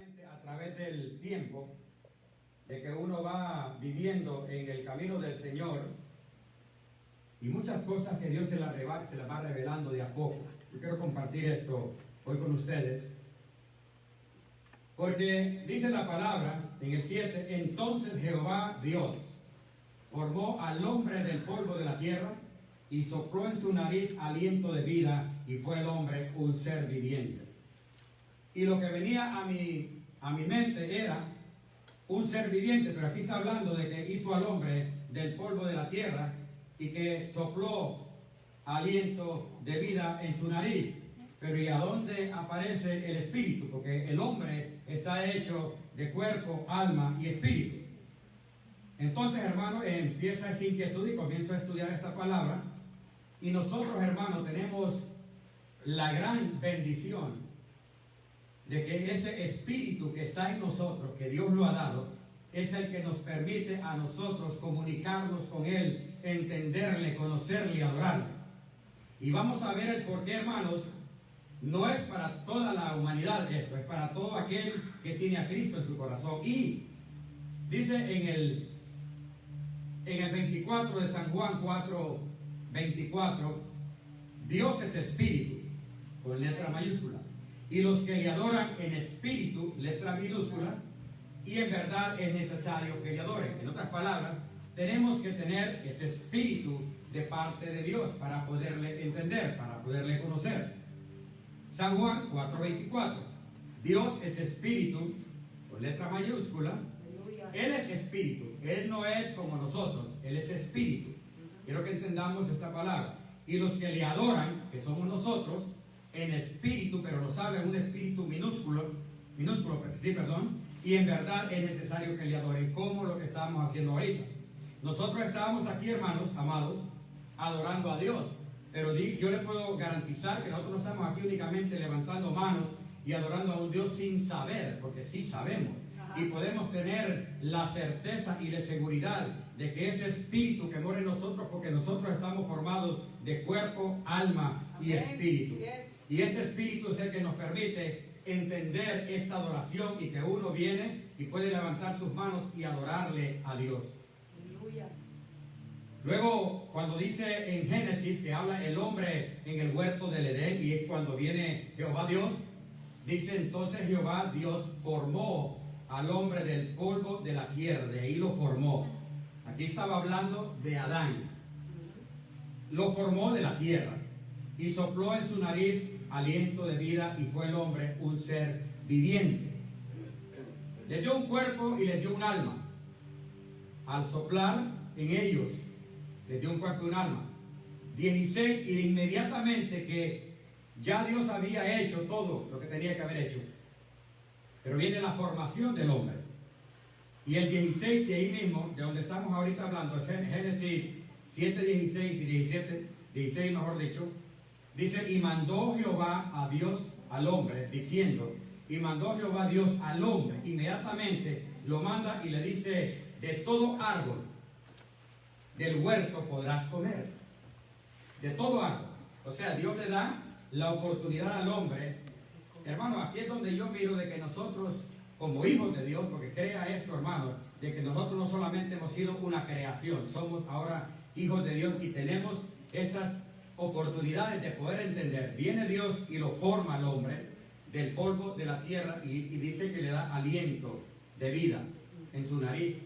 A través del tiempo, de que uno va viviendo en el camino del Señor, y muchas cosas que Dios se las va revelando de a poco. Yo quiero compartir esto hoy con ustedes, porque dice la palabra en el 7: entonces Jehová Dios formó al hombre del polvo de la tierra y sopló en su nariz aliento de vida, y fue el hombre un ser viviente. Y lo que venía a mi mente era un ser viviente, pero aquí está hablando de que hizo al hombre del polvo de la tierra y que sopló aliento de vida en su nariz. Pero ¿y a dónde aparece el espíritu? Porque el hombre está hecho de cuerpo, alma y espíritu. Entonces, hermano, empieza esa inquietud y comienzo a estudiar esta palabra. Y nosotros, hermano, tenemos la gran bendición de que ese espíritu que está en nosotros, que Dios lo ha dado, es el que nos permite a nosotros comunicarnos con Él, entenderle, conocerle y adorarle. Y vamos a ver el por qué, hermanos. No es para toda la humanidad esto, es para todo aquel que tiene a Cristo en su corazón. Y dice en el 24 de San Juan 4:24, Dios es espíritu, con letra mayúscula, y los que le adoran en espíritu, letra minúscula, y en verdad es necesario que le adoren. En otras palabras, tenemos que tener ese espíritu de parte de Dios para poderle entender, para poderle conocer. San Juan 4:24, Dios es espíritu, con letra mayúscula. Él es espíritu, Él no es como nosotros, Él es espíritu. Quiero que entendamos esta palabra. Y los que le adoran, que somos nosotros, en espíritu, pero lo sabe, un espíritu minúsculo, y en verdad es necesario que le adoren, como lo que estamos haciendo ahorita. Nosotros estábamos aquí, hermanos, amados, adorando a Dios, pero yo le puedo garantizar que nosotros no estamos aquí únicamente levantando manos y adorando a un Dios sin saber, porque sí sabemos. Y podemos tener la certeza y la seguridad de que ese espíritu que mora en nosotros, porque nosotros estamos formados de cuerpo, alma y espíritu. Y este espíritu es el que nos permite entender esta adoración, y que uno viene y puede levantar sus manos y adorarle a Dios. Aleluya. Luego, cuando dice en Génesis que habla el hombre en el huerto del Edén, y es cuando viene Jehová Dios, dice entonces Jehová Dios formó al hombre del polvo de la tierra, de ahí lo formó. Aquí estaba hablando de Adán. Lo formó de la tierra y sopló en su nariz aliento de vida, y fue el hombre un ser viviente. Le dio un cuerpo y le dio un alma. Al soplar en ellos, le dio un cuerpo y un alma. 16, y inmediatamente que ya Dios había hecho todo lo que tenía que haber hecho, pero viene la formación del hombre. Y el 16 de ahí mismo, de donde estamos ahorita hablando, es en Génesis 7:16 y 16 mejor dicho, dice: y mandó Jehová a Dios al hombre, diciendo, y mandó Jehová Dios al hombre, inmediatamente lo manda y le dice: de todo árbol del huerto podrás comer. De todo árbol. O sea, Dios le da la oportunidad al hombre. Hermano, aquí es donde yo miro de que nosotros, como hijos de Dios, porque crea esto, hermano, de que nosotros no solamente hemos sido una creación, somos ahora hijos de Dios y tenemos estas oportunidades de poder entender. Viene Dios y lo forma al hombre del polvo de la tierra, y dice que le da aliento de vida en su nariz.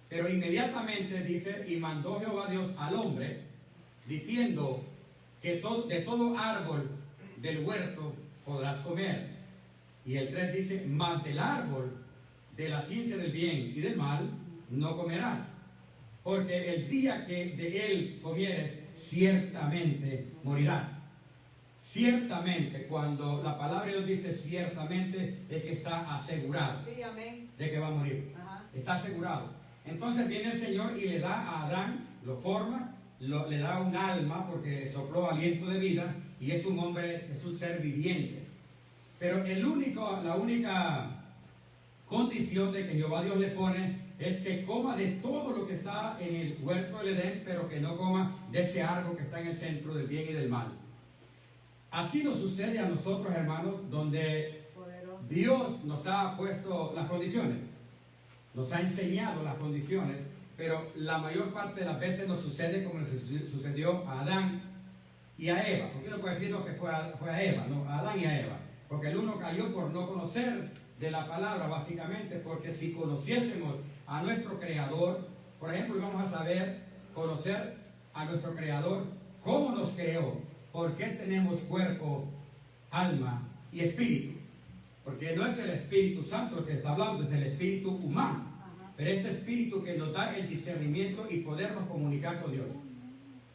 Pero inmediatamente dice: y mandó Jehová Dios al hombre, diciendo que de todo árbol del huerto podrás comer. Y el 3 dice: mas del árbol de la ciencia del bien y del mal no comerás, porque el día que de él comieres, ciertamente morirás. Ciertamente, cuando la palabra de Dios dice ciertamente, es que está asegurado, sí, amén, de que va a morir. Ajá. Está asegurado. Entonces viene el Señor y le da a Adán, lo forma, le da un alma, porque sopló aliento de vida, y es un hombre, es un ser viviente. Pero la única condición de que Jehová Dios le pone es que coma de todo lo que está en el huerto del Edén, pero que no coma de ese árbol que está en el centro del bien y del mal. Así nos sucede a nosotros, hermanos, donde Dios nos ha puesto las condiciones, nos ha enseñado las condiciones, pero la mayor parte de las veces nos sucede como sucedió a Adán y a Eva. ¿Por qué no puede decir que fue a Eva? No, a Adán y a Eva. Porque el uno cayó por no conocer de la palabra, básicamente, porque si conociésemos a nuestro Creador, por ejemplo, vamos a saber conocer a nuestro Creador, cómo nos creó, por qué tenemos cuerpo, alma y espíritu. Porque no es el Espíritu Santo el que está hablando, es el espíritu humano. Pero este espíritu que nos da el discernimiento y podernos comunicar con Dios.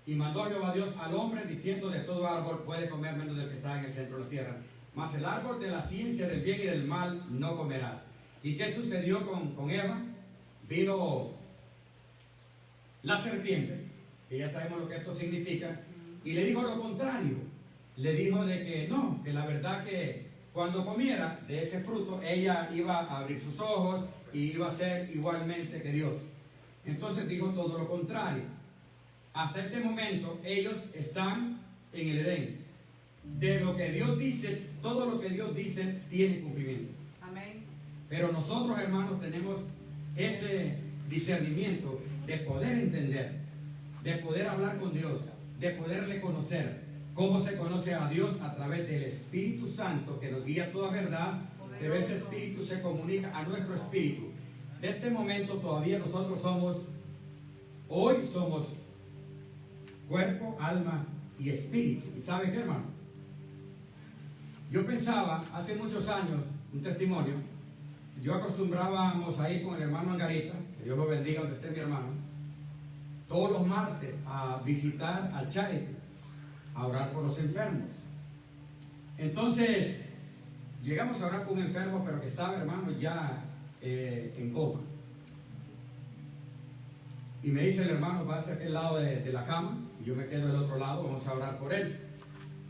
Y mandó Jehová Dios al hombre diciendo: de todo árbol puede comer menos del que está en el centro de la tierra. Mas el árbol de la ciencia del bien y del mal no comerás. ¿Y qué sucedió con Eva? Vino la serpiente, que ya sabemos lo que esto significa, y le dijo lo contrario. Le dijo de que no, que la verdad que cuando comiera de ese fruto, ella iba a abrir sus ojos y iba a ser igualmente que Dios. Entonces dijo todo lo contrario. Hasta este momento ellos están en el Edén. De lo que Dios dice, todo lo que Dios dice tiene cumplimiento. Amén. Pero nosotros, hermanos, tenemos ese discernimiento de poder entender, de poder hablar con Dios, de poderle conocer. ¿Cómo se conoce a Dios? A través del Espíritu Santo, que nos guía a toda verdad, pero ese Espíritu se comunica a nuestro espíritu. De este momento todavía nosotros hoy somos cuerpo, alma y espíritu. ¿Y sabe qué, hermano? Yo pensaba hace muchos años, un testimonio, yo acostumbrábamos a ir con el hermano Angarita, que Dios lo bendiga donde esté mi hermano, todos los martes a visitar al Charity, a orar por los enfermos. Entonces, llegamos a orar por un enfermo, pero que estaba, hermano, ya en coma. Y me dice el hermano: va hacia aquel lado de la cama, y yo me quedo del otro lado, vamos a orar por él.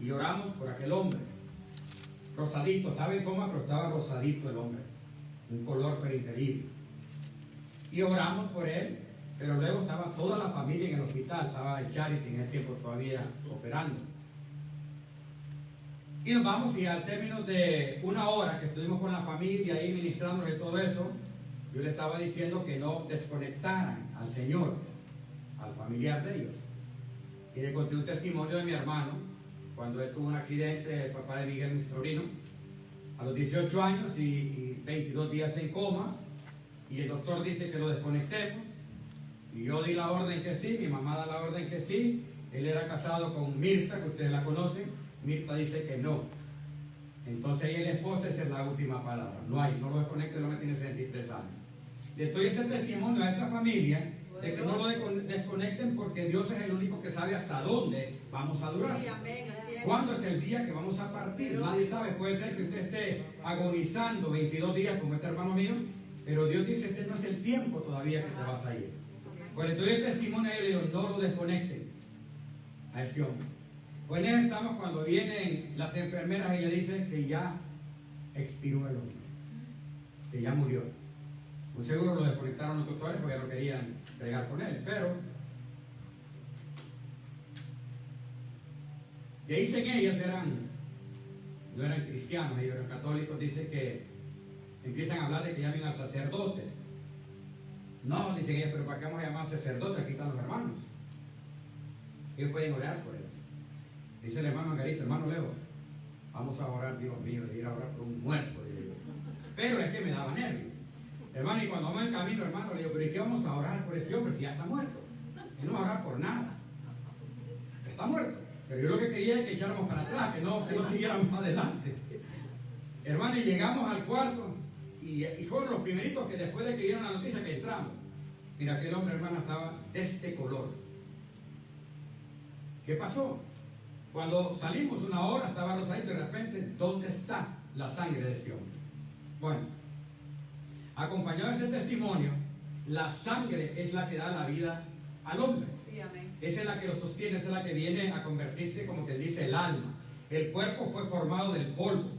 Y oramos por aquel hombre. Rosadito, estaba en coma, pero estaba rosadito el hombre. Un color pero increíble. Y oramos por él, pero luego estaba toda la familia en el hospital, estaba el Charity en ese tiempo todavía operando. Y nos vamos, y al término de una hora que estuvimos con la familia ahí ministrándole todo eso, yo le estaba diciendo que no desconectaran al Señor, al familiar de ellos. Y le conté un testimonio de mi hermano, cuando él tuvo un accidente, el papá de Miguel, mi sobrino, a los 18 años y 22 días en coma, y el doctor dice que lo desconectemos, y yo di la orden que sí, mi mamá da la orden que sí. Él era casado con Mirta, que ustedes la conocen. Mirta dice que no. Entonces ella y la esposa, esa es la última palabra. No lo desconecte, lo que tiene 63 años. Le doy ese testimonio a esta familia de que no lo desconecten, porque Dios es el único que sabe hasta dónde vamos a durar. ¿Cuándo es el día que vamos a partir? Nadie sabe. Puede ser que usted esté agonizando 22 días como este hermano mío, pero Dios dice: este no es el tiempo todavía que te vas a ir. Pues le doy el testimonio a él y le digo: no lo desconecten a este hombre. Pues en él estamos cuando vienen las enfermeras y le dicen que ya expiró el hombre, que ya murió. Muy seguro lo desconectaron los doctores porque no querían bregar con él, pero que dicen ellas no eran cristianos, ellos eran católicos. Dice que empiezan a hablar de que llamen al sacerdote. No, dicen ellas, pero ¿para qué vamos a llamar sacerdote? Aquí están los hermanos, ellos pueden orar por ellos. Dice el hermano Angarita: hermano Leo, vamos a orar, Dios mío, de ir a orar por un muerto. Pero es que me daba nervios, hermano, y cuando vamos en camino, hermano, le digo: pero ¿y qué vamos a orar por este hombre si ya está muerto? Él no va a orar por nada, está muerto. Pero yo lo que quería es que echáramos para atrás, que no siguiéramos adelante. Hermano, y llegamos al cuarto, y fueron los primeritos que después de que dieron la noticia que entramos. Mira, aquel hombre, hermano, estaba de este color. ¿Qué pasó? Cuando salimos una hora estaba rosadito, y de repente, ¿dónde está la sangre de este hombre? Bueno, acompañado de ese testimonio, la sangre es la que da la vida al hombre. Sí, amén. Esa es la que lo sostiene, esa es la que viene a convertirse, como que dice, el alma. El cuerpo fue formado del polvo,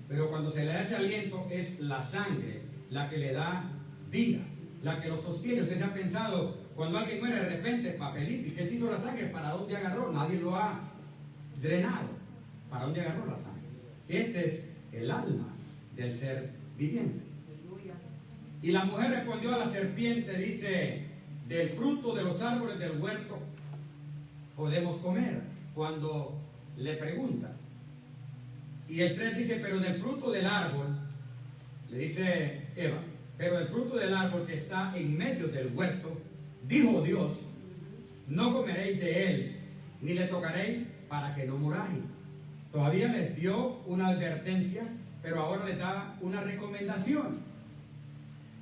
pero cuando se le da ese aliento es la sangre la que le da vida, la que lo sostiene. Ustedes han pensado, cuando alguien muere de repente, papelito, ¿y qué se hizo la sangre? ¿Para dónde agarró? Nadie lo ha drenado. ¿Para dónde agarró la sangre? Ese es el alma del ser viviente. Y la mujer respondió a la serpiente, dice, del fruto de los árboles del huerto podemos comer, cuando le pregunta. Y el 3 dice, pero del fruto del árbol, le dice Eva, pero del fruto del árbol que está en medio del huerto, dijo Dios, no comeréis de él, ni le tocaréis para que no muráis. Todavía les dio una advertencia, pero ahora les da una recomendación,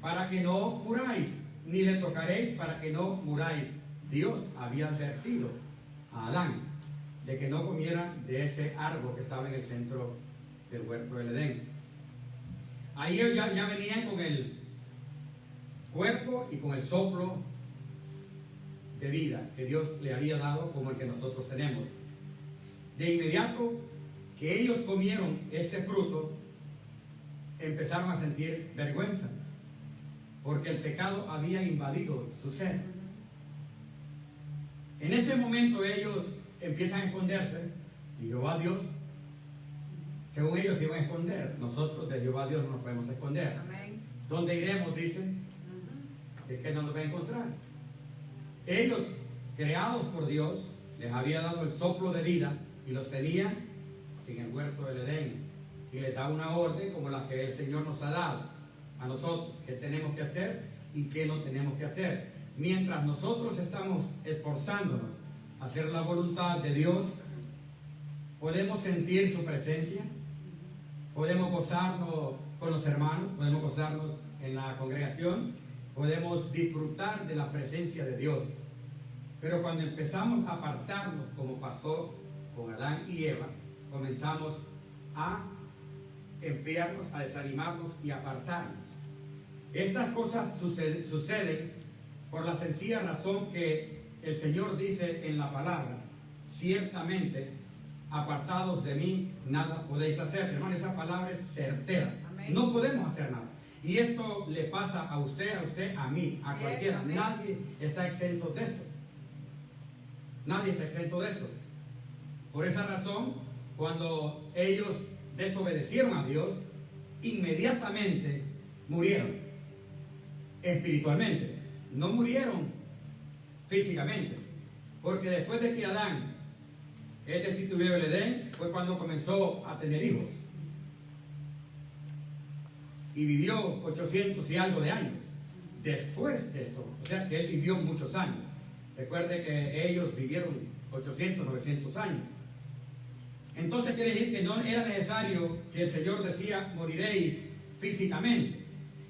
para que no muráis, ni le tocaréis para que no muráis. Dios había advertido a Adán de que no comiera de ese árbol que estaba en el centro del huerto del Edén. Ahí ya venían con el cuerpo y con el soplo de vida que Dios le había dado como el que nosotros tenemos. De inmediato que ellos comieron este fruto, empezaron a sentir vergüenza, porque el pecado había invadido su ser. En ese momento ellos empiezan a esconderse, y Jehová Dios, según ellos se iban a esconder. Nosotros de Jehová Dios no nos podemos esconder. Amén. ¿Dónde iremos? Dicen. Es que no nos va a encontrar. Ellos, creados por Dios, les había dado el soplo de vida y los tenía en el huerto del Edén. Y les da una orden como la que el Señor nos ha dado a nosotros, qué tenemos que hacer y qué no tenemos que hacer. Mientras nosotros estamos esforzándonos a hacer la voluntad de Dios, podemos sentir su presencia, podemos gozarnos con los hermanos, podemos gozarnos en la congregación, podemos disfrutar de la presencia de Dios. Pero cuando empezamos a apartarnos, como pasó con Adán y Eva, comenzamos a enfriarnos, a desanimarnos y a apartarnos. Estas cosas suceden por la sencilla razón que el Señor dice en la palabra, ciertamente apartados de mí nada podéis hacer. Hermano, esa palabra es certera. Amén. No podemos hacer nada. Y esto le pasa a usted, a mí, a cualquiera. Amén. Nadie está exento de esto. Nadie está exento de esto. Por esa razón, cuando ellos desobedecieron a Dios, inmediatamente murieron espiritualmente. No murieron físicamente, porque después de que Adán destituyó el Edén, fue cuando comenzó a tener hijos y vivió 800 y algo de años después de esto. O sea que él vivió muchos años. Recuerde que ellos vivieron 800, 900 años. Entonces quiere decir que no era necesario que el Señor decía, moriréis físicamente.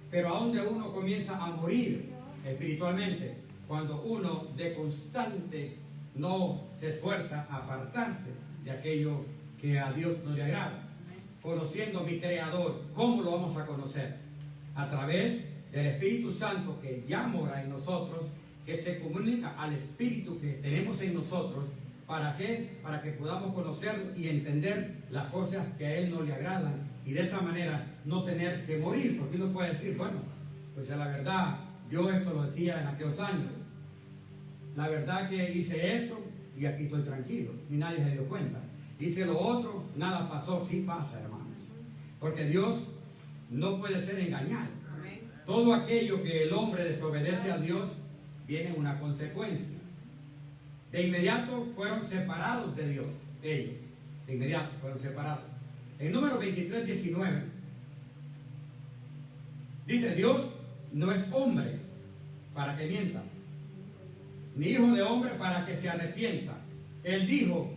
Pero a donde uno comienza a morir espiritualmente, cuando uno de constante no se esfuerza a apartarse de aquello que a Dios no le agrada. Conociendo a mi Creador, ¿cómo lo vamos a conocer? A través del Espíritu Santo que ya mora en nosotros, que se comunica al Espíritu que tenemos en nosotros. ¿Para qué? Para que podamos conocerlo y entender las cosas que a Él no le agradan y de esa manera no tener que morir. Porque uno puede decir, bueno, pues la verdad, yo esto lo decía en aquellos años. La verdad que hice esto y aquí estoy tranquilo, ni nadie se dio cuenta. Hice lo otro, nada pasó. Sí pasa, hermanos. Porque Dios no puede ser engañado. Amén. Todo aquello que el hombre desobedece a Dios, viene una consecuencia. De inmediato fueron separados de Dios, ellos. De inmediato fueron separados. En número 23, 19, dice, Dios no es hombre para que mienta, ni hijo de hombre para que se arrepienta. Él dijo,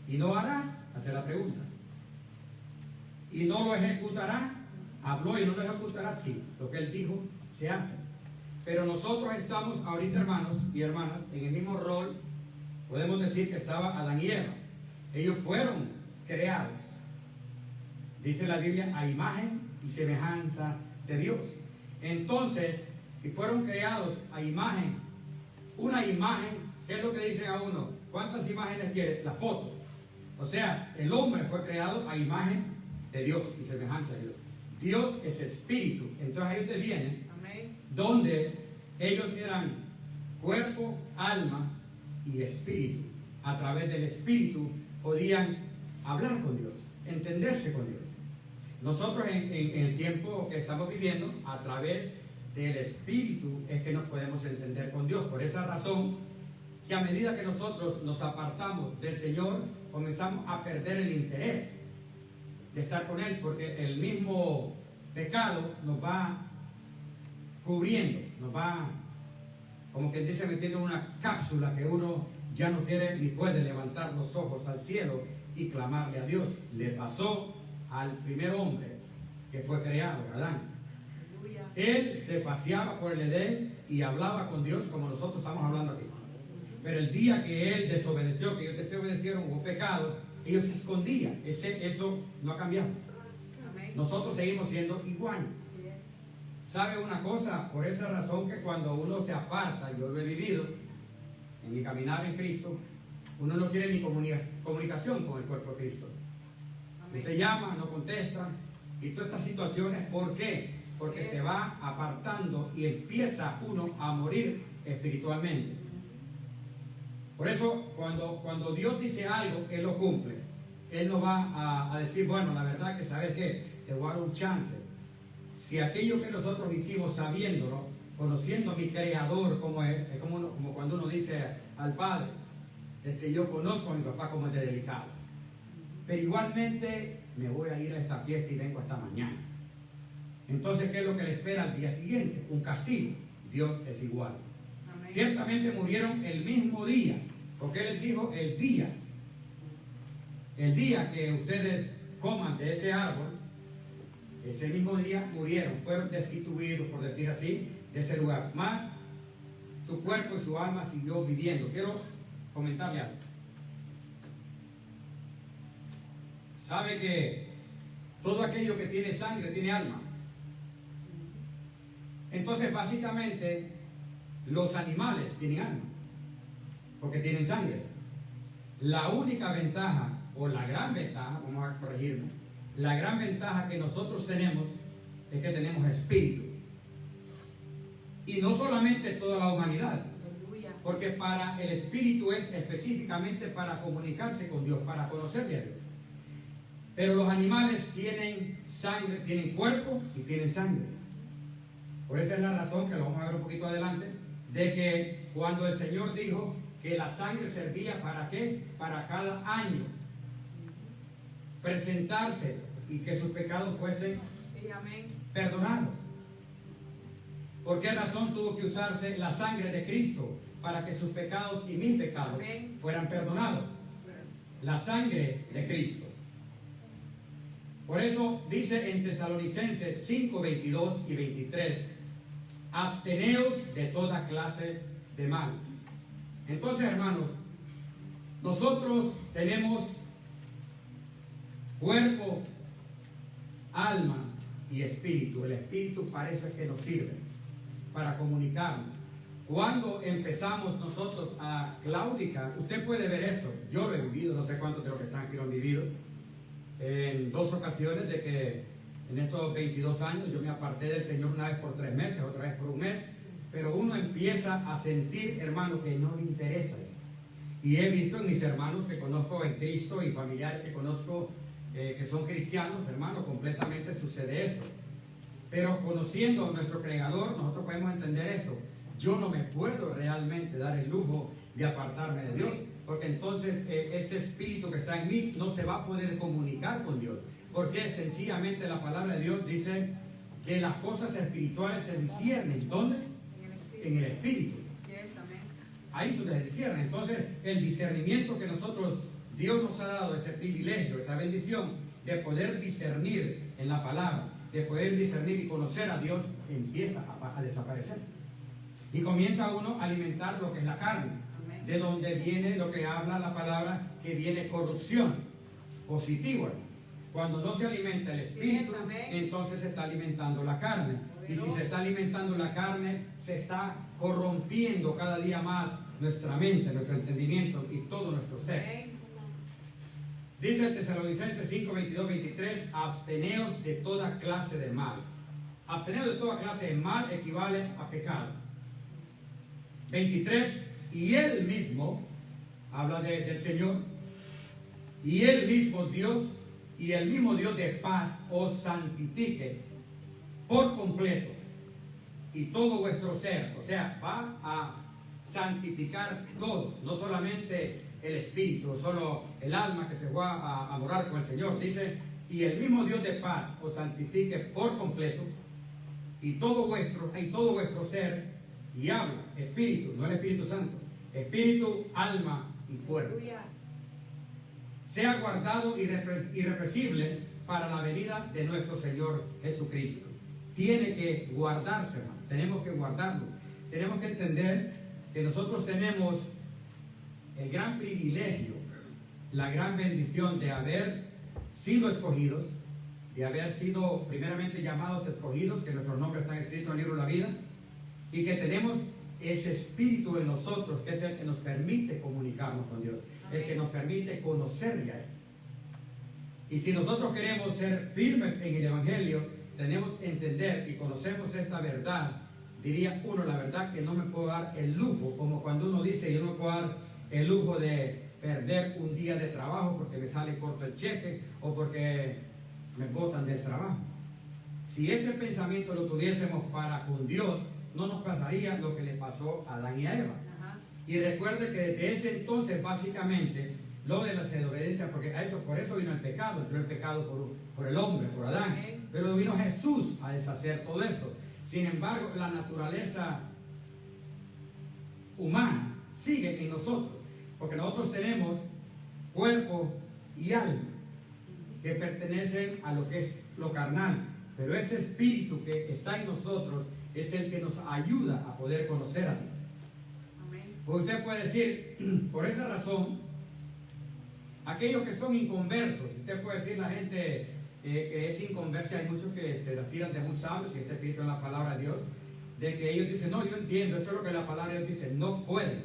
y no hará, hace la pregunta. Y no lo ejecutará, habló y no lo ejecutará, sí. Lo que Él dijo, se hace. Pero nosotros estamos ahorita, hermanos y hermanas, en el mismo rol. Podemos decir que estaba Adán y Eva. Ellos fueron creados, dice la Biblia, a imagen y semejanza de Dios. Entonces, si fueron creados a imagen, una imagen, ¿qué es lo que dicen a uno? ¿Cuántas imágenes quiere? La foto. O sea, el hombre fue creado a imagen de Dios y semejanza de Dios. Dios es espíritu. Entonces ahí te viene, donde ellos eran cuerpo, alma y espíritu. A través del espíritu podían hablar con Dios, entenderse con Dios. nosotros en el tiempo que estamos viviendo, a través del Espíritu es que nos podemos entender con Dios. Por esa razón, que a medida que nosotros nos apartamos del Señor, comenzamos a perder el interés de estar con Él, porque el mismo pecado nos va cubriendo, nos va, como quien dice, metiendo en una cápsula que uno ya no quiere ni puede levantar los ojos al cielo y clamarle a Dios. Le pasó al primer hombre que fue creado, Adán. Él se paseaba por el Edén y hablaba con Dios como nosotros estamos hablando aquí. Pero el día que él desobedeció, que ellos desobedecieron, hubo pecado, ellos se escondían. Eso no ha cambiado. Nosotros seguimos siendo igual. ¿Sabe una cosa? Por esa razón que cuando uno se aparta, yo lo he vivido en mi caminar en Cristo, uno no quiere ni comunicación con el cuerpo de Cristo. Usted llama, no contesta, y todas estas situaciones, ¿por qué? Porque se va apartando y empieza uno a morir espiritualmente. Por eso, cuando Dios dice algo, Él lo cumple. Él no va a decir, bueno, la verdad que sabes que te voy a dar un chance. Si aquello que nosotros hicimos sabiéndolo, conociendo a mi Creador como es como cuando uno dice al Padre, yo conozco a mi papá como es de delicado. Pero igualmente me voy a ir a esta fiesta y vengo hasta mañana. Entonces, ¿qué es lo que le espera al día siguiente? Un castigo. Dios es igual. Amén. Ciertamente murieron el mismo día, porque Él dijo el día que ustedes coman de ese árbol, ese mismo día murieron, fueron destituidos, por decir así, de ese lugar. Más su cuerpo y su alma siguió viviendo. Quiero comentarle algo. Sabe que todo aquello que tiene sangre tiene alma. Entonces, básicamente, los animales tienen alma, porque tienen sangre. La única ventaja, o la gran ventaja, vamos a corregirlo, la gran ventaja que nosotros tenemos es que tenemos espíritu. Y no solamente toda la humanidad, porque para el espíritu es específicamente para comunicarse con Dios, para conocerle a Dios. Pero los animales tienen sangre, tienen cuerpo y tienen sangre. Por esa es la razón, que lo vamos a ver un poquito adelante, de que cuando el Señor dijo que la sangre servía ¿para qué? Para cada año presentarse y que sus pecados fuesen perdonados. ¿Por qué razón tuvo que usarse la sangre de Cristo? Para que sus pecados y mis pecados fueran perdonados. La sangre de Cristo. Por eso dice en Tesalonicenses 5, 22 y 23, absteneos de toda clase de mal. Entonces, hermanos, nosotros tenemos cuerpo, alma y espíritu. El espíritu parece que nos sirve para comunicarnos. Cuando empezamos nosotros a claudicar, usted puede ver esto, yo lo he vivido, no sé cuántos de los que están aquí lo han vivido, en dos ocasiones de que en estos 22 años yo me aparté del Señor, una vez por 3 meses, otra vez por 1 mes, pero uno empieza a sentir, hermano, que no le interesa eso. Y he visto en mis hermanos que conozco en Cristo y familiares que conozco que son cristianos, hermano, completamente sucede esto. Pero conociendo a nuestro Creador, nosotros podemos entender esto. Yo no me puedo realmente dar el lujo de apartarme de Dios, porque entonces este espíritu que está en mí no se va a poder comunicar con Dios, porque sencillamente la palabra de Dios dice que las cosas espirituales se disciernen. ¿Dónde? En el espíritu. Ahí se discierne. Entonces el discernimiento que nosotros, Dios nos ha dado, ese privilegio, esa bendición de poder discernir en la palabra, de poder discernir y conocer a Dios, empieza a desaparecer. Y comienza uno a alimentar lo que es la carne, de donde viene lo que habla la palabra, que viene corrupción, positivo. Cuando no se alimenta el espíritu, entonces se está alimentando la carne. Y si se está alimentando la carne, se está corrompiendo cada día más nuestra mente, nuestro entendimiento y todo nuestro ser. Dice el Tesalonicenses 5, 22, 23, absteneos de toda clase de mal. Absteneos de toda clase de mal equivale a pecado. 23, y Él mismo, habla del Señor, y Él mismo, Dios, y el mismo Dios de paz os santifique por completo, y todo vuestro ser, o sea, va a santificar todo, no solamente el espíritu, solo el alma que se va a morar con el Señor. Dice, y el mismo Dios de paz os santifique por completo, y todo vuestro ser, y habla, espíritu, no el Espíritu Santo, espíritu, alma y cuerpo, sea guardado irrepresible para la venida de nuestro Señor Jesucristo. Tiene que guardarse, hermano. Tenemos que guardarlo. Tenemos que entender que nosotros tenemos el gran privilegio, la gran bendición de haber sido escogidos, de haber sido primeramente llamados escogidos, que nuestros nombres están escritos en el libro de la vida, y que tenemos ese espíritu en nosotros, que es el que nos permite comunicarnos con Dios, el que nos permite conocerle a Él. Y si nosotros queremos ser firmes en el Evangelio, tenemos que entender y conocemos esta verdad. Diría uno, la verdad que no me puedo dar el lujo, como cuando uno dice, yo no puedo dar el lujo de perder un día de trabajo porque me sale corto el cheque o porque me botan del trabajo. Si ese pensamiento lo tuviésemos para con Dios, no nos pasaría lo que le pasó a Adán y a Eva. Y recuerde que desde ese entonces, básicamente, lo de la desobediencia, porque por eso vino el pecado. Entró el pecado por el hombre, por Adán. Pero vino Jesús a deshacer todo esto. Sin embargo, la naturaleza humana sigue en nosotros, porque nosotros tenemos cuerpo y alma que pertenecen a lo que es lo carnal, pero ese espíritu que está en nosotros es el que nos ayuda a poder conocer a Dios. Pues usted puede decir, por esa razón, aquellos que son inconversos, usted puede decir la gente que es inconversa, hay muchos que se las tiran de muy sabios, si está escrito en la palabra de Dios, de que ellos dicen, no, yo entiendo, esto es lo que la palabra de Dios dice, no pueden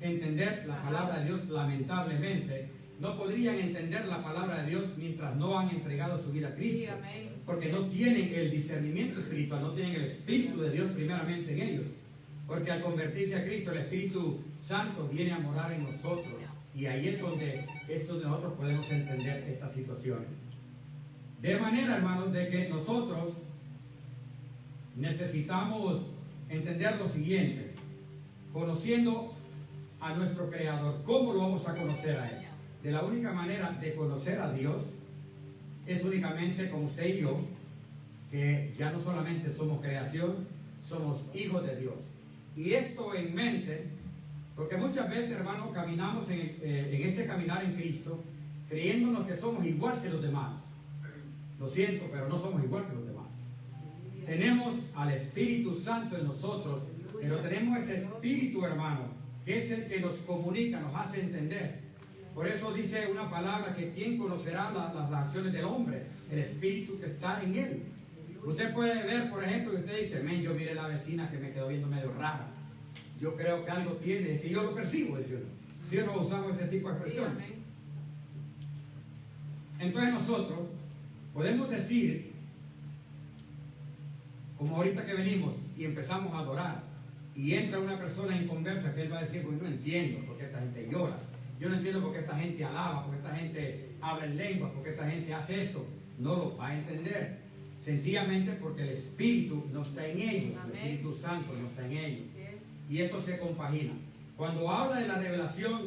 entender la palabra de Dios, lamentablemente, no podrían entender la palabra de Dios mientras no han entregado su vida a Cristo, porque no tienen el discernimiento espiritual, no tienen el Espíritu de Dios primeramente en ellos, porque al convertirse a Cristo, el Espíritu Santo viene a morar en nosotros, y ahí es donde nosotros podemos entender estas situaciones. De manera, hermanos, de que nosotros necesitamos entender lo siguiente, conociendo a nuestro Creador. ¿Cómo lo vamos a conocer a Él? De la única manera de conocer a Dios es únicamente con usted y yo, que ya no solamente somos creación, somos hijos de Dios. Y esto en mente, porque muchas veces, hermanos, caminamos en este caminar en Cristo, creyéndonos que somos igual que los demás. Lo siento, pero no somos igual que los demás. Tenemos al Espíritu Santo en nosotros, pero tenemos ese Espíritu, hermano, que es el que nos comunica, nos hace entender. Por eso dice una palabra que ¿quién conocerá las acciones del hombre? El Espíritu que está en él. Usted puede ver, por ejemplo, que usted dice, men, yo miré la vecina que me quedó viendo medio rara. Yo creo que algo tiene, es que yo lo percibo, dice uno. Si no usamos ese tipo de expresiones. Entonces nosotros podemos decir, como ahorita que venimos y empezamos a adorar, y entra una persona inconversa que él va a decir, pues no entiendo por qué esta gente llora, yo no entiendo por qué esta gente alaba, por qué esta gente habla en lenguas, por qué esta gente hace esto. No lo va a entender, sencillamente porque el Espíritu no está en ellos. Amén. El Espíritu Santo no está en ellos. Y esto se compagina. Cuando habla de la revelación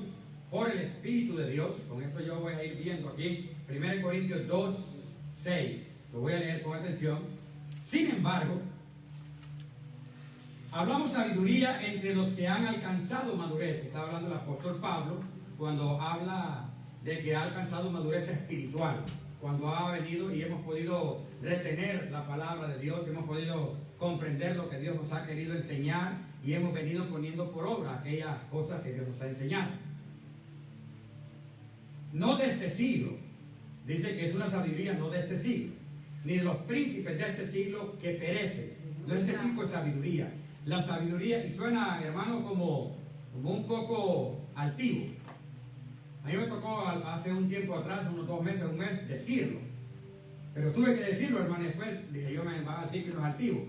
por el Espíritu de Dios, con esto yo voy a ir viendo aquí, 1 Corintios 2, 6, lo voy a leer con atención. Sin embargo, hablamos sabiduría entre los que han alcanzado madurez. Está hablando el apóstol Pablo cuando habla de que ha alcanzado madurez espiritual, cuando ha venido y hemos podido retener la palabra de Dios, hemos podido comprender lo que Dios nos ha querido enseñar y hemos venido poniendo por obra aquellas cosas que Dios nos ha enseñado. No de este siglo, dice que es una sabiduría no de este siglo, ni de los príncipes de este siglo que perecen. No es ese tipo de sabiduría. La sabiduría, y suena, hermano, como un poco altivo. A mí me tocó hace un tiempo atrás, unos 2 meses, un mes, decirlo. Pero tuve que decirlo, hermano, después dije, yo me van a decir que no es altivo.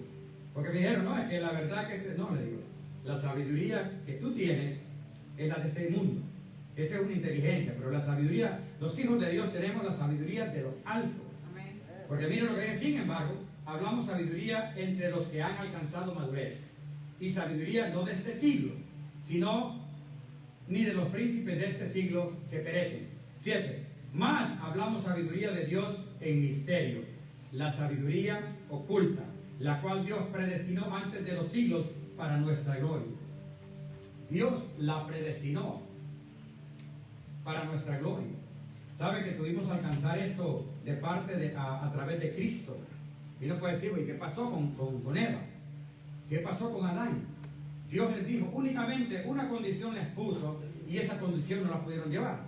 Porque me dijeron, no, es que la verdad que no, le digo, la sabiduría que tú tienes es la de este mundo. Esa es una inteligencia, pero la sabiduría, los hijos de Dios tenemos la sabiduría de lo alto. Porque miren lo que dice, sin embargo, hablamos sabiduría entre los que han alcanzado madurez. Y sabiduría no de este siglo, sino ni de los príncipes de este siglo que perecen. 7. Más hablamos sabiduría de Dios en misterio, la sabiduría oculta, la cual Dios predestinó antes de los siglos para nuestra gloria. Dios la predestinó para nuestra gloria. ¿Sabe que tuvimos que alcanzar esto de parte de, a través de Cristo? Y uno puede decir, ¿y qué pasó con Eva? ¿Qué pasó con Adán? Dios les dijo, únicamente una condición les puso y esa condición no la pudieron llevar.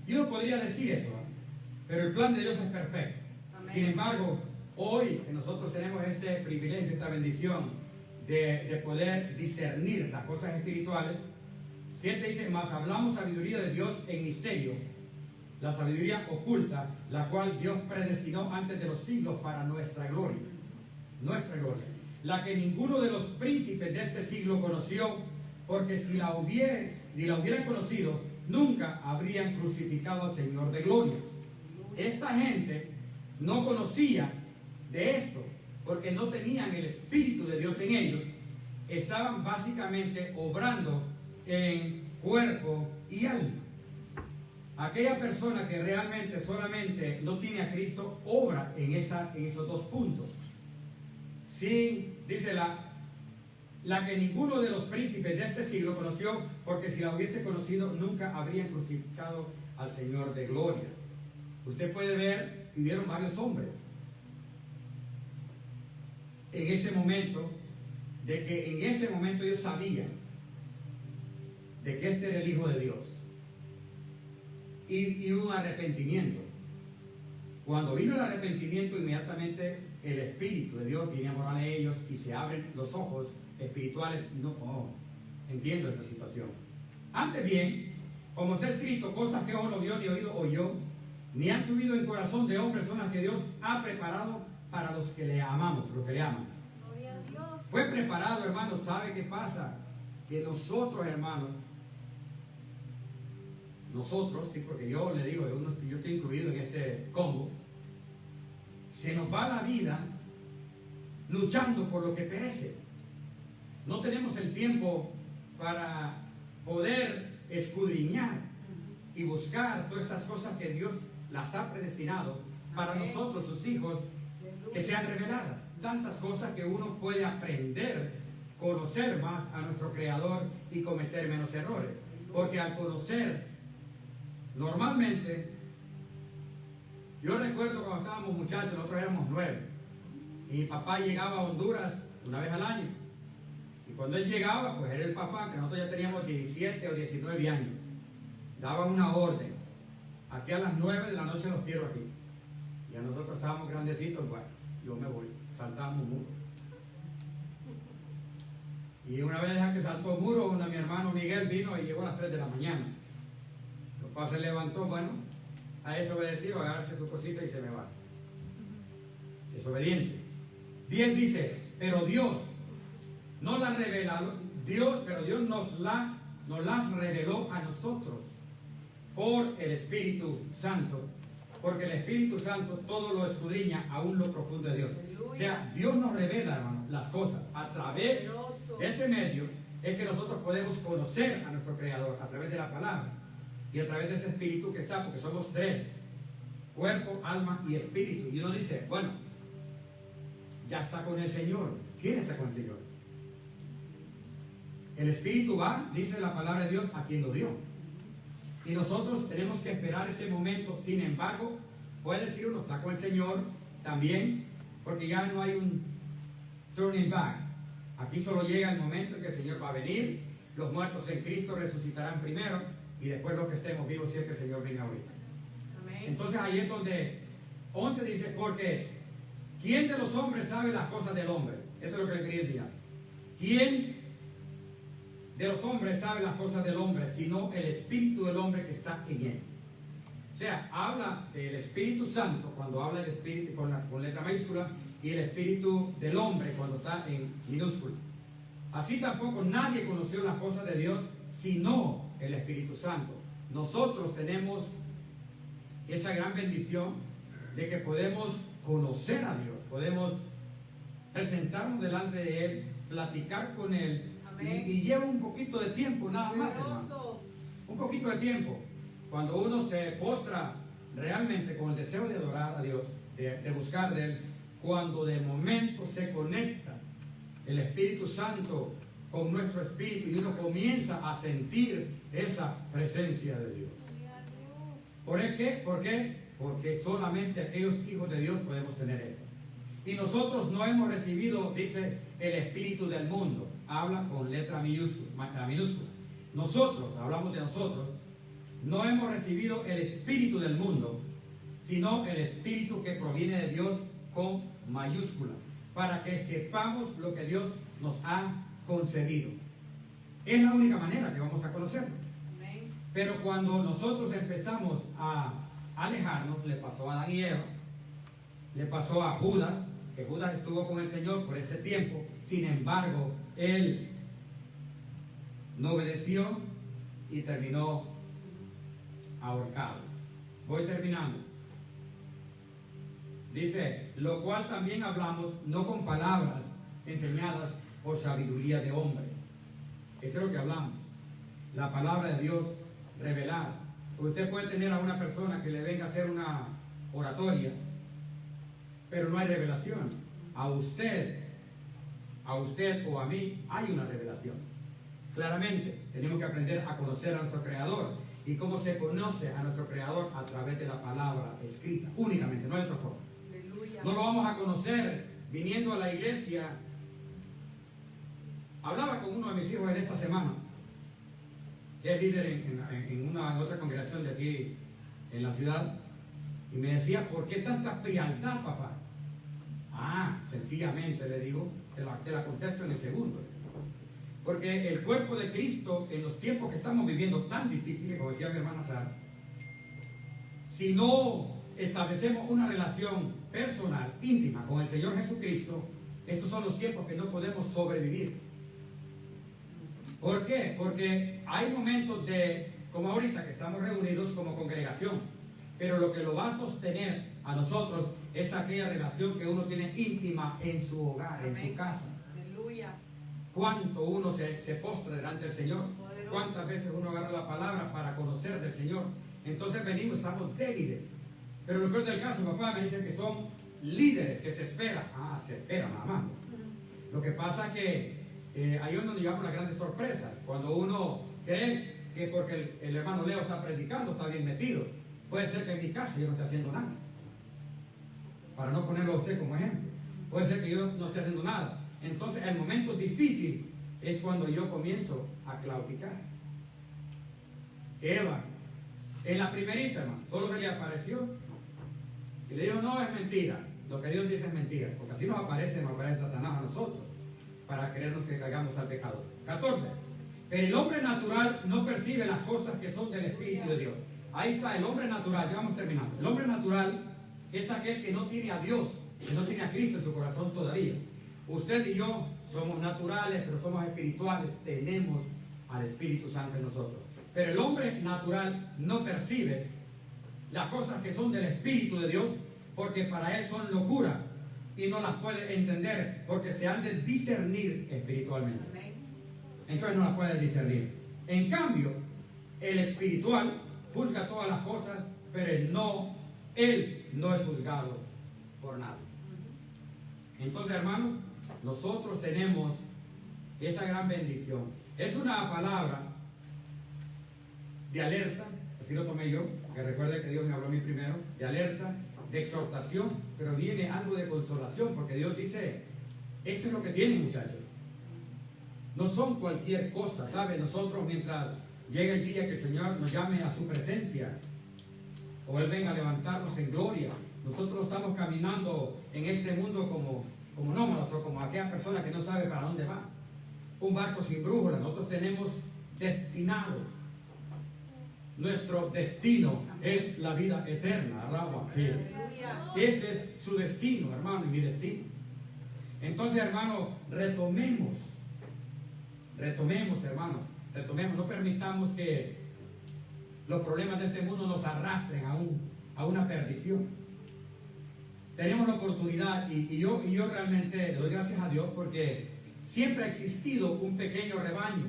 Y uno podría decir eso, ¿eh? Pero el plan de Dios es perfecto. Amén. Sin embargo, hoy que nosotros tenemos este privilegio, esta bendición de poder discernir las cosas espirituales, 7 dice, más hablamos sabiduría de Dios en misterio, la sabiduría oculta, la cual Dios predestinó antes de los siglos para nuestra gloria. Nuestra gloria. La que ninguno de los príncipes de este siglo conoció, porque si la hubieran conocido, nunca habrían crucificado al Señor de gloria. Esta gente no conocía de esto, porque no tenían el Espíritu de Dios en ellos. Estaban básicamente obrando en cuerpo y alma. Aquella persona que realmente solamente no tiene a Cristo, obra en esos dos puntos. Sí, dice la que ninguno de los príncipes de este siglo conoció, porque si la hubiese conocido, nunca habrían crucificado al Señor de gloria. Usted puede ver, vivieron varios hombres en ese momento, de que en ese momento ellos sabían de que este era el Hijo de Dios. Y un arrepentimiento. Cuando vino el arrepentimiento, inmediatamente el Espíritu de Dios viene a morar en ellos y se abren los ojos espirituales. Entiendo esta situación. Antes bien, como está escrito, cosas que ojo no vio ni oído oyó, ni han subido en corazón de hombre, son las que Dios ha preparado para los que le amamos, los que le aman. Fue preparado, hermanos. ¿Sabe qué pasa? Que nosotros, hermanos, sí, porque yo le digo, yo estoy incluido en este combo, se nos va la vida luchando por lo que perece. No tenemos el tiempo para poder escudriñar y buscar todas estas cosas que Dios las ha predestinado para nosotros, sus hijos, que sean reveladas. Tantas cosas que uno puede aprender, conocer más a nuestro Creador y cometer menos errores. Porque al conocer, normalmente, yo recuerdo cuando estábamos muchachos, nosotros éramos 9, y mi papá llegaba a Honduras una vez al año. Y cuando él llegaba, pues era el papá, que nosotros ya teníamos 17 o 19 años. Daba una orden. Aquí a las 9 de la noche los quiero aquí. Y a nosotros estábamos grandecitos, bueno, yo me voy. Saltábamos muros. Y una vez que saltó muro, mi hermano Miguel vino y llegó a las 3 de la mañana. El papá se levantó, bueno, a desobedecido, agarrarse su cosita y se me va. Desobediencia. 10 dice, pero Dios no la reveló, pero Dios nos las reveló a nosotros por el Espíritu Santo, porque el Espíritu Santo todo lo escudriña, aún lo profundo de Dios. O sea, Dios nos revela, hermano, las cosas. A través de ese medio es que nosotros podemos conocer a nuestro Creador, a través de la palabra y a través de ese Espíritu que está, porque somos 3: cuerpo, alma y espíritu. Y uno dice, bueno, ya está con el Señor. ¿Quién está con el Señor? El Espíritu va, dice la palabra de Dios, a quien lo dio. Y nosotros tenemos que esperar ese momento. Sin embargo, puede decir uno está con el Señor también, porque ya no hay un turning back. Aquí solo llega el momento en que el Señor va a venir. Los muertos en Cristo resucitarán primero y después los que estemos vivos si es que el Señor viene ahorita. Amén. Entonces ahí es donde 11 dice, porque ¿quién de los hombres sabe las cosas del hombre? Esto es lo que le quería decir. ¿Quién de los hombres sabe las cosas del hombre, sino el espíritu del hombre que está en él? O sea, habla del Espíritu Santo cuando habla del Espíritu con letra mayúscula, y el Espíritu del hombre cuando está en minúscula. Así tampoco nadie conoció las cosas de Dios sino el Espíritu Santo. nosotros tenemos esa gran bendición de que podemos conocer a Dios, podemos presentarnos delante de Él, platicar con Él, y lleva un poquito de tiempo nada más, hermano. Un poquito de tiempo. Cuando uno se postra realmente con el deseo de adorar a Dios, de buscar de Él, cuando de momento se conecta el Espíritu Santo con nuestro espíritu y uno comienza a sentir esa presencia de Dios. ¿Por qué? ¿Por qué? Porque solamente aquellos hijos de Dios podemos tener esto. Y nosotros no hemos recibido, dice, el espíritu del mundo. Habla con letra minúscula. Nosotros, hablamos de nosotros, no hemos recibido el espíritu del mundo, sino el espíritu que proviene de Dios con mayúscula, para que sepamos lo que Dios nos ha concedido. Es la única manera que vamos a conocerlo. Pero cuando nosotros empezamos a alejarnos, le pasó a Adán y Eva, le pasó a Judas, que Judas estuvo con el Señor por este tiempo, sin embargo, él no obedeció y terminó ahorcado. Voy terminando. Dice, lo cual también hablamos no con palabras enseñadas por sabiduría de hombre. Eso es lo que hablamos. La palabra de Dios revelada. Usted puede tener a una persona que le venga a hacer una oratoria, pero no hay revelación. A usted o a mí hay una revelación. Claramente, tenemos que aprender a conocer a nuestro Creador. ¿Y cómo se conoce a nuestro Creador? A través de la palabra escrita, únicamente, no hay otra forma. No lo vamos a conocer viniendo a la iglesia. Hablaba con uno de mis hijos en esta semana, que es líder en otra congregación de aquí en la ciudad, y me decía, ¿por qué tanta frialdad, papá? Sencillamente le digo, te la contesto en el segundo. Porque el cuerpo de Cristo, en los tiempos que estamos viviendo tan difíciles, como decía mi hermana Sara, si no establecemos una relación personal, íntima con el Señor Jesucristo, estos son los tiempos que no podemos sobrevivir. ¿Por qué? Porque hay momentos como ahorita que estamos reunidos como congregación, pero lo que lo va a sostener a nosotros es aquella relación que uno tiene íntima en su hogar, amén, en su casa. Aleluya. Cuánto uno se postra delante del Señor, poderoso. Cuántas veces uno agarra la palabra para conocer del Señor. Entonces venimos, estamos débiles. Pero lo peor del caso, papá, me dicen que son líderes, que se esperan. Se esperan, mamá. Lo que pasa es que ahí es donde llevamos las grandes sorpresas. Cuando uno cree que porque el hermano Leo está predicando, está bien metido. Puede ser que en mi casa yo no esté haciendo nada. Para no ponerlo a usted como ejemplo. Puede ser que yo no esté haciendo nada. Entonces el momento difícil es cuando yo comienzo a claudicar. Eva, en la primerita, hermano, solo se le apareció y le dijo, no, es mentira. Lo que Dios dice es mentira. Porque así nos aparece Satanás a nosotros, para querernos que caigamos al pecado. 14. Pero el hombre natural no percibe las cosas que son del Espíritu de Dios. Ahí está el hombre natural, ya vamos terminando. El hombre natural es aquel que no tiene a Dios, que no tiene a Cristo en su corazón todavía. Usted y yo somos naturales, pero somos espirituales, tenemos al Espíritu Santo en nosotros. Pero el hombre natural no percibe las cosas que son del Espíritu de Dios, porque para él son locura y no las puede entender, porque se han de discernir espiritualmente. Entonces no las puede discernir. En cambio, el espiritual juzga todas las cosas, pero él no es juzgado por nadie. Entonces, hermanos, nosotros tenemos esa gran bendición. Es una palabra de alerta, así lo tomé yo, que recuerde que Dios me habló a mí primero, de alerta, de exhortación, pero viene algo de consolación, porque Dios dice, esto es lo que tienen, muchachos. No son cualquier cosa, ¿sabe? Nosotros, mientras llegue el día que el Señor nos llame a su presencia, o Él venga a levantarnos en gloria, nosotros estamos caminando en este mundo como nómadas, o como aquella persona que no sabe para dónde va. Un barco sin brújula. Nosotros tenemos destinado. Nuestro destino es la vida eterna. Ese es su destino, hermano, y mi destino. Entonces, hermano, retomemos, hermano. No permitamos que los problemas de este mundo nos arrastren a una perdición. Tenemos la oportunidad, y yo realmente le doy gracias a Dios porque siempre ha existido un pequeño rebaño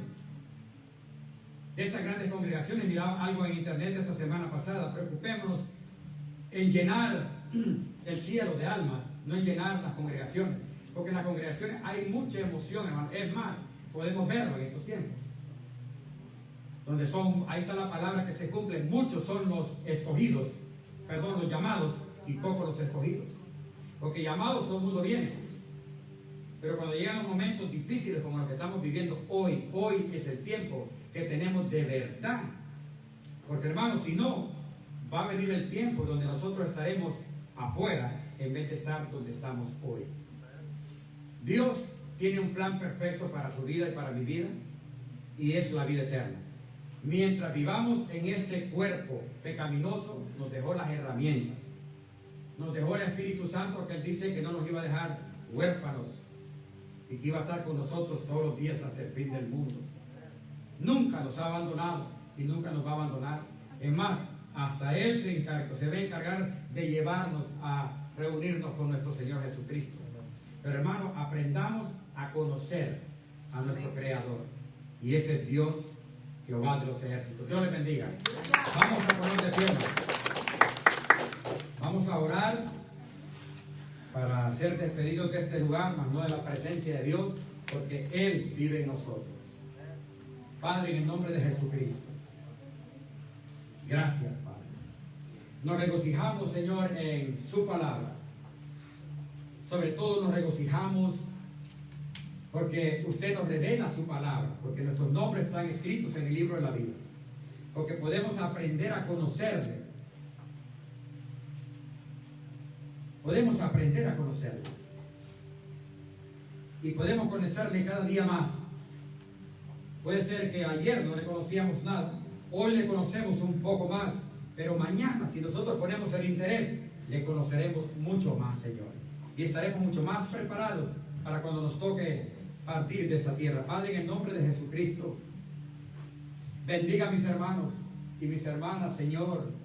de estas grandes congregaciones. Miraba algo en internet esta semana pasada: preocupémonos en llenar el cielo de almas, no en llenar las congregaciones, porque en las congregaciones hay mucha emoción, hermano. Es más, podemos verlo en estos tiempos, donde ahí está la palabra que se cumple: muchos son los escogidos, perdón, los llamados, y pocos los escogidos. Porque llamados todo el mundo viene, pero cuando llegan los momentos difíciles como los que estamos viviendo hoy es el tiempo que tenemos de verdad. Porque, hermanos, si no, va a venir el tiempo donde nosotros estaremos afuera en vez de estar donde estamos hoy. Dios tiene un plan perfecto para su vida y para mi vida, y es la vida eterna. Mientras vivamos en este cuerpo pecaminoso, nos dejó las herramientas, nos dejó el Espíritu Santo, porque Él dice que no nos iba a dejar huérfanos y que iba a estar con nosotros todos los días hasta el fin del mundo. Nunca nos ha abandonado y nunca nos va a abandonar. Es más, hasta Él se va a encargar de llevarnos a reunirnos con nuestro Señor Jesucristo. Pero, hermanos, aprendamos a conocer a nuestro Creador, y ese es Dios, Jehová de los ejércitos. Dios les bendiga. Vamos a poner de pie. Vamos a orar para ser despedidos de este lugar, mas no de la presencia de Dios, porque Él vive en nosotros. Padre, en el nombre de Jesucristo, gracias, Padre. Nos regocijamos, Señor, en su palabra. Sobre todo nos regocijamos porque usted nos revela su palabra, porque nuestros nombres están escritos en el libro de la vida, porque podemos aprender a conocerle. Podemos aprender a conocerle y podemos conocerle cada día más. Puede ser que ayer no le conocíamos nada, hoy le conocemos un poco más, pero mañana, si nosotros ponemos el interés, le conoceremos mucho más, Señor, y estaremos mucho más preparados para cuando nos toque partir de esta tierra. Padre, en el nombre de Jesucristo, bendiga a mis hermanos y mis hermanas, Señor,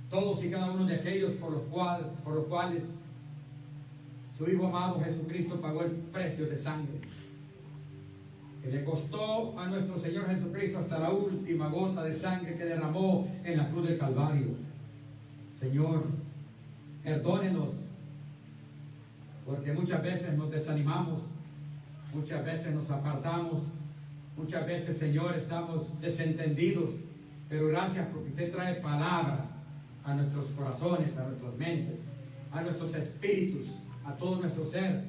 todos y cada uno de aquellos por los cuales su Hijo amado Jesucristo pagó el precio de sangre, que le costó a nuestro Señor Jesucristo hasta la última gota de sangre que derramó en la cruz del Calvario. Señor, perdónenos, porque muchas veces nos desanimamos, muchas veces nos apartamos, muchas veces, Señor, estamos desentendidos, pero gracias porque usted trae palabra a nuestros corazones, a nuestras mentes, a nuestros espíritus, a todo nuestro ser.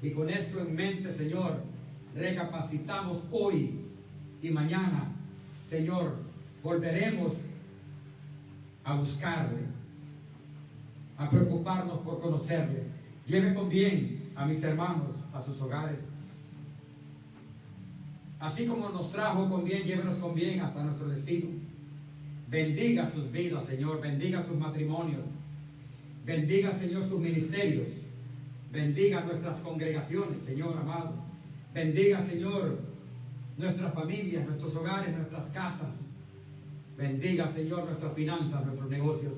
Y con esto en mente, Señor, recapacitamos hoy y mañana, Señor, volveremos a buscarle, a preocuparnos por conocerle. Lleve con bien a mis hermanos a sus hogares. Así como nos trajo con bien, llévenos con bien hasta nuestro destino. Bendiga sus vidas, Señor, bendiga sus matrimonios, bendiga, Señor, sus ministerios, bendiga nuestras congregaciones, Señor amado, bendiga, Señor, nuestras familias, nuestros hogares, nuestras casas, bendiga, Señor, nuestras finanzas, nuestros negocios.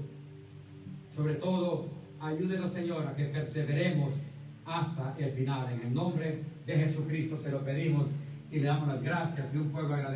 Sobre todo, ayúdenos, Señor, a que perseveremos hasta el final. En el nombre de Jesucristo se lo pedimos y le damos las gracias, y un pueblo agradecido.